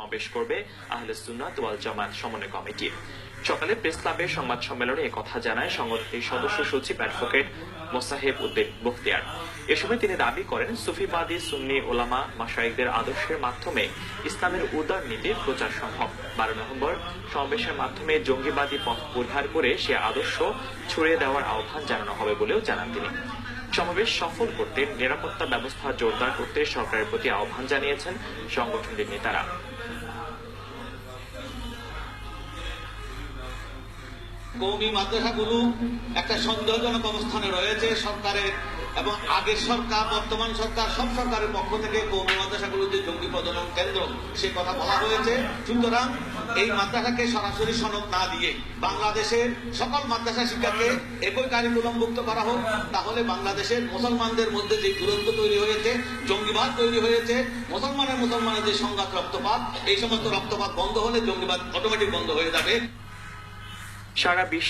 সমাবেশ করবে আহলে সুন্নাত ওয়াল জামাত সমন্বয় কমিটি। সকালে প্রেস ক্লাবের সংবাদ সম্মেলনে একথা জানায় সংগঠনটির সদস্য সচিব অ্যাডভোকেট মোসাহেব উদ্দিন বখতিয়ার। এ সময় তিনি দাবি করেন, সুফিবাদী সুন্নি ওলামা মাশায়েখদের আদর্শের মাধ্যমে ইসলামের উদার নীতির প্রচার সম্ভব। 12 নভেম্বর সমাবেশের মাধ্যমে জঙ্গিবাদী পথ পরিহার করে সে আদর্শ ছড়িয়ে দেওয়ার আহ্বান জানানো হবে বলেও জানান তিনি। সমাবেশ সফল করতে নিরাপত্তা ব্যবস্থা জোরদার করতে সরকারের প্রতি আহ্বান জানিয়েছেন সংগঠনটির নেতারা। কওমি মাদ্রাসাগুলো একটা সন্দেহজনক অবস্থানে রয়েছে সরকারের এবং আগের সরকার, বর্তমান সরকার, সব সরকারের পক্ষ থেকে কওমি মাদ্রাসাগুলো যে জঙ্গি প্রজনন কেন্দ্র সে কথা বলা হয়েছে। সুতরাং এই মাদ্রাসাকে সরাসরি সনদ না দিয়ে বাংলাদেশের সকল মাদ্রাসা শিক্ষাকে একই কারিকুলামভুক্ত করা হোক। তাহলে বাংলাদেশের মুসলমানদের মধ্যে যে দূরত্ব তৈরি হয়েছে, জঙ্গিবাদ তৈরি হয়েছে, মুসলমানের যে সংঘাত, রক্তপাত, এই সমস্ত রক্তপাত বন্ধ হলে জঙ্গিবাদ অটোমেটিক বন্ধ হয়ে যাবে। সারা বিশ্বে